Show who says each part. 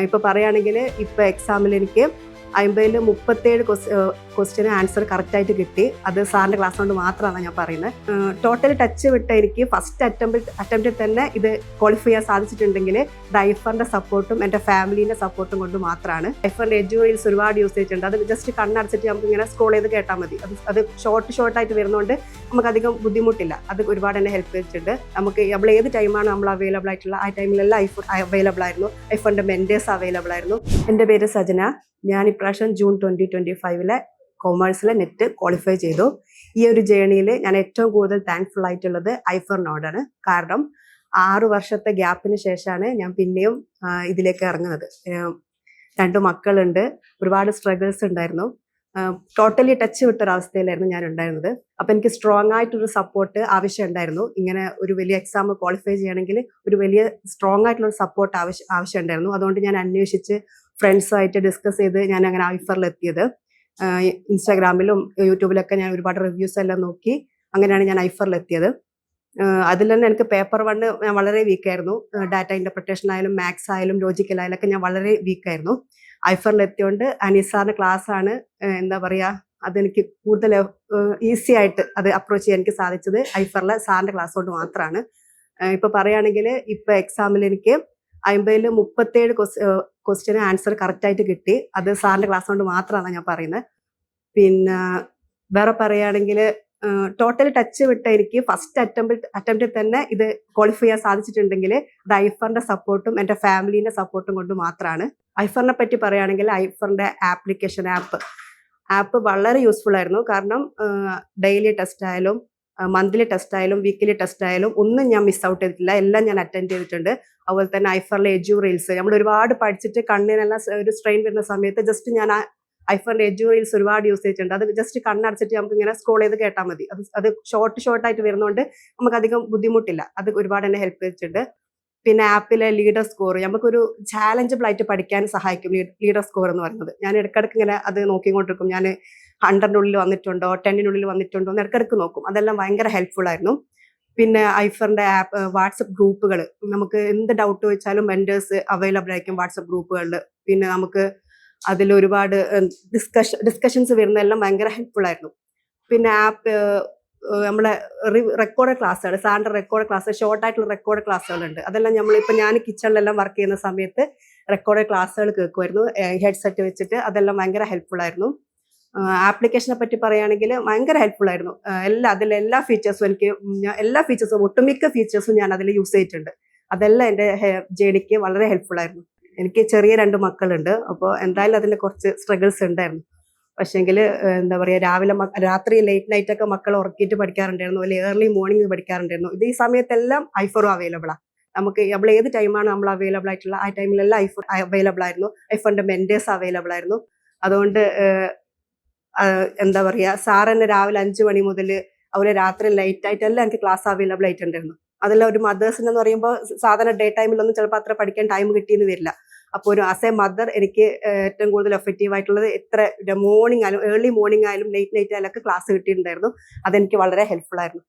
Speaker 1: ഇപ്പോൾ പറയുകയാണെങ്കിൽ ഇപ്പോൾ എക്സാമിൽ എനിക്ക് 50ൽ 37 ക്വസ്റ്റ്യന് ആൻസർ കറക്റ്റായിട്ട് കിട്ടി. അത് സാറിൻ്റെ ക്ലാസ് കൊണ്ട് മാത്രമാണ് ഞാൻ പറയുന്നത്. ടോട്ടൽ ടച്ച് വിട്ട എനിക്ക് ഫസ്റ്റ് അറ്റംപ്റ്റിൽ തന്നെ ഇത് ക്വാളിഫൈ ചെയ്യാൻ സാധിച്ചിട്ടുണ്ടെങ്കിൽ ഇത് ഐഫറിൻ്റെ സപ്പോർട്ടും എൻ്റെ ഫാമിലീൻ്റെ സപ്പോർട്ടും കൊണ്ട് മാത്രമാണ്. ഐഫറിൻ്റെ എഡ്യൂറീൽസ് ഒരുപാട് യൂസ് ചെയ്തിട്ടുണ്ട്. അത് ജസ്റ്റ് കണ്ണടച്ചിട്ട് നമുക്ക് ഇങ്ങനെ സ്ക്രോൾ ചെയ്ത് കേട്ടാൽ മതി. അത് ഷോർട്ടായിട്ട് വരുന്നതുകൊണ്ട് നമുക്കധികം ബുദ്ധിമുട്ടില്ല. അത് ഒരുപാട് എന്നെ ഹെൽപ്പ് ചെയ്തിട്ടുണ്ട്. നമ്മൾ ഏത് ടൈമാണ് നമ്മൾ അവൈലബിൾ ആയിട്ടുള്ള ആ ടൈമിലെല്ലാം ഐഫോൺ അവൈലബിൾ ആയിരുന്നു. ഐഫോണിൻ്റെ മെൻറ്റേഴ്സ് അവൈലബിൾ ആയിരുന്നു. എൻ്റെ പേര് സജന. ഞാൻ ഇപ്രാവശ്യം ജൂൺ 2025 കൊമേഴ്സിലെ നെറ്റ് ക്വാളിഫൈ ചെയ്തു. ഈ ഒരു ജേണിയിൽ ഞാൻ ഏറ്റവും കൂടുതൽ താങ്ക്ഫുൾ ആയിട്ടുള്ളത് ഐഫറിനോടാണ്. കാരണം 6 വർഷത്തെ ഗ്യാപ്പിന് ശേഷമാണ് ഞാൻ പിന്നെയും ഇതിലേക്ക് ഇറങ്ങുന്നത്. 2 മക്കളുണ്ട്. ഒരുപാട് സ്ട്രഗിൾസ് ഉണ്ടായിരുന്നു. ടോട്ടലി ടച്ച് വിട്ടൊരവസ്ഥയിലായിരുന്നു ഞാൻ ഉണ്ടായിരുന്നത്. അപ്പം എനിക്ക് സ്ട്രോങ് ആയിട്ടൊരു സപ്പോർട്ട് ആവശ്യമുണ്ടായിരുന്നു. ഇങ്ങനെ ഒരു വലിയ എക്സാം ക്വാളിഫൈ ചെയ്യണമെങ്കിൽ ഒരു വലിയ സ്ട്രോങ് ആയിട്ടുള്ള സപ്പോർട്ട് ആവശ്യമുണ്ടായിരുന്നു. അതുകൊണ്ട് ഞാൻ അന്വേഷിച്ച് ഫ്രണ്ട്സുമായിട്ട് ഡിസ്കസ് ചെയ്ത് ഞാൻ അങ്ങനെ ഐഫറിലെത്തിയത്. ഇൻസ്റ്റാഗ്രാമിലും യൂട്യൂബിലൊക്കെ ഞാൻ ഒരുപാട് റിവ്യൂസ് എല്ലാം നോക്കി അങ്ങനെയാണ് ഞാൻ ഐഫറിലെത്തിയത്. അതിൽ തന്നെ എനിക്ക് പേപ്പർ 1 ഞാൻ വളരെ വീക്കായിരുന്നു. ഡാറ്റ ഇൻ്റർപ്രിട്ടേഷൻ ആയാലും മാത്സ് ആയാലും ലോജിക്കൽ ആയാലും ഒക്കെ ഞാൻ വളരെ വീക്കായിരുന്നു. ഐഫറിലെത്തിയോണ്ട് അനീസാറിൻ്റെ ക്ലാസ്സാണ് എന്താ പറയുക, അതെനിക്ക് കൂടുതൽ ഈസി ആയിട്ട് അത് അപ്രോച്ച് ചെയ്യാൻ എനിക്ക് സാധിച്ചത് ഐഫറിലെ സാറിൻ്റെ ക്ലാസ് കൊണ്ട് മാത്രമാണ്. ഇപ്പോൾ പറയുകയാണെങ്കിൽ ഇപ്പോൾ എക്സാമിൽ എനിക്ക് 50ൽ 37 ക്വസ്റ്റ്യന് ആൻസർ കറക്റ്റായിട്ട് കിട്ടി. അത് സാറിൻ്റെ ക്ലാസ് കൊണ്ട് മാത്രമാണ് ഞാൻ പറയുന്നത്. പിന്നെ വേറെ പറയുകയാണെങ്കിൽ ടോട്ടൽ ടച്ച് വിട്ട എനിക്ക് ഫസ്റ്റ് അറ്റംപ്റ്റിൽ തന്നെ ഇത് ക്വാളിഫൈ ചെയ്യാൻ സാധിച്ചിട്ടുണ്ടെങ്കിൽ ഇത് ഐഫറിൻ്റെ സപ്പോർട്ടും എൻ്റെ ഫാമിലീൻ്റെ സപ്പോർട്ടും കൊണ്ട് മാത്രമാണ്. ഐഫറിനെ പറ്റി പറയുകയാണെങ്കിൽ ഐഫറിൻ്റെ ആപ്ലിക്കേഷൻ ആപ്പ് വളരെ യൂസ്ഫുൾ ആയിരുന്നു. കാരണം ഡെയിലി ടെസ്റ്റ് ആയാലും മന്ത്ലി ടെസ്റ്റ് ആയാലും വീക്കിലി ടെസ്റ്റ് ആയാലും ഒന്നും ഞാൻ മിസ് ഔട്ട് ചെയ്തിട്ടില്ല. എല്ലാം ഞാൻ അറ്റൻഡ് ചെയ്തിട്ടുണ്ട്. അതുപോലെ തന്നെ ഐഫറിലെ എഡ്യൂറീൽസ് നമ്മൾ ഒരുപാട് പഠിച്ചിട്ട് കണ്ണിനെല്ലാം ഒരു സ്ട്രെയിൻ വരുന്ന സമയത്ത് ജസ്റ്റ് ഞാൻ ഐഫറിൻ്റെ എഡ്യൂറീൽസ് ഒരുപാട് യൂസ് ചെയ്തിട്ടുണ്ട്. അത് ജസ്റ്റ് കണ്ണടച്ചിട്ട് നമുക്ക് ഇങ്ങനെ സ്ക്രോൾ ചെയ്ത് കേട്ടാൽ മതി. അത് ഷോർട്ടായിട്ട് വരുന്നതുകൊണ്ട് നമുക്കധികം ബുദ്ധിമുട്ടില്ല. അത് ഒരുപാട് എന്നെ ഹെൽപ്പ് ചെയ്തിട്ടുണ്ട്. പിന്നെ ആപ്പിലെ ലീഡർ സ്കോർ നമുക്കൊരു ചാലഞ്ചബിൾ ആയിട്ട് പഠിക്കാൻ സഹായിക്കും. ലീഡർ സ്കോർ എന്ന് പറയുന്നത് ഞാൻ ഇടയ്ക്കിടയ്ക്ക് ഇങ്ങനെ അത് നോക്കിക്കൊണ്ടിരിക്കും. ഞാൻ 100-നുള്ളിൽ വന്നിട്ടുണ്ടോ 10-നുള്ളിൽ വന്നിട്ടുണ്ടോ എന്ന് ഇടയ്ക്കിടയ്ക്ക് നോക്കും. അതെല്ലാം ഭയങ്കര ഹെൽപ്ഫുൾ ആയിരുന്നു. പിന്നെ ഐഫറിൻ്റെ ആപ്പ് വാട്സപ്പ് ഗ്രൂപ്പുകൾ, നമുക്ക് എന്ത് ഡൗട്ട് ചോദിച്ചാലും മെൻറ്റേഴ്സ് അവൈലബിൾ ആയിരിക്കും വാട്സപ്പ് ഗ്രൂപ്പുകളിൽ. പിന്നെ നമുക്ക് അതിലൊരുപാട് ഡിസ്കഷൻസ് വരുന്നതെല്ലാം ഭയങ്കര ഹെൽപ്ഫുൾ ആയിരുന്നു. പിന്നെ ആപ്പ് നമ്മളെ റെക്കോർഡ് ക്ലാസ്സുകൾ, സാറിൻ്റെ റെക്കോർഡ് ക്ലാസ്, ഷോർട്ടായിട്ടുള്ള റെക്കോർഡ് ക്ലാസ്സുകളുണ്ട്. അതെല്ലാം ഞാൻ കിച്ചണിലെല്ലാം വർക്ക് ചെയ്യുന്ന സമയത്ത് റെക്കോർഡ് ക്ലാസ്സുകൾ കേൾക്കുമായിരുന്നു ഹെഡ്സെറ്റ് വെച്ചിട്ട്. അതെല്ലാം ഭയങ്കര ഹെൽപ്ഫുൾ ആയിരുന്നു. ആപ്ലിക്കേഷനെ പറ്റി പറയുകയാണെങ്കിൽ ഭയങ്കര ഹെൽപ്ഫുൾ ആയിരുന്നു. എല്ലാ ഫീച്ചേഴ്സും ഒട്ടുമിക്ക ഫീച്ചേഴ്സും ഞാൻ അതിൽ യൂസ് ചെയ്തിട്ടുണ്ട്. അതെല്ലാം എൻ്റെ ജേണിക്ക് വളരെ ഹെൽപ്ഫുൾ ആയിരുന്നു. എനിക്ക് ചെറിയ 2 മക്കളുണ്ട്. അപ്പോൾ എന്തായാലും അതിൻ്റെ കുറച്ച് സ്ട്രഗിൾസ് ഉണ്ടായിരുന്നു. പക്ഷേങ്കിൽ എന്താ പറയുക, രാത്രി ലേറ്റ് നൈറ്റൊക്കെ മക്കൾ ഉറക്കിയിട്ട് പഠിക്കാറുണ്ടായിരുന്നു, അല്ലെങ്കിൽ ഏർലി മോർണിംഗ് പഠിക്കാറുണ്ടായിരുന്നു. ഈ സമയത്തെല്ലാം ഐഫറും അവൈലബിളാണ്. നമ്മൾ ഏത് ടൈമാണ് നമ്മൾ അവൈലബിൾ ആയിട്ടുള്ള ആ ടൈമിലെല്ലാം ഐഫോൺ അവൈലബിൾ ആയിരുന്നു. ഐഫോണിൻ്റെ മെൻറ്റേഴ്സ് അവൈലബിൾ ആയിരുന്നു. അതുകൊണ്ട് എന്താ പറയുക, സാർ തന്നെ രാവിലെ 5 മണി മുതൽ അതുപോലെ രാത്രി ലേറ്റ് ആയിട്ടെല്ലാം എനിക്ക് ക്ലാസ് അവൈലബിൾ ആയിട്ടുണ്ടായിരുന്നു. അതെല്ലാം ഒരു മദേഴ്സിനെന്ന് പറയുമ്പോൾ സാധാരണ ഡേ ടൈമിലൊന്നും ചിലപ്പോൾ അത്ര പഠിക്കാൻ ടൈം കിട്ടിയെന്ന് വരില്ല. അപ്പോൾ ഒരു ആസ് എ മദർ എനിക്ക് ഏറ്റവും കൂടുതൽ എഫക്റ്റീവ് ആയിട്ടുള്ളത് എത്ര മോർണിംഗ് ആയാലും ഏർലി മോർണിംഗ് ആയാലും ലേറ്റ് നൈറ്റ് ആയാലും ഒക്കെ ക്ലാസ് കിട്ടിയിട്ടുണ്ടായിരുന്നു. അതെനിക്ക് വളരെ ഹെൽപ്ഫുൾ ആയിരുന്നു.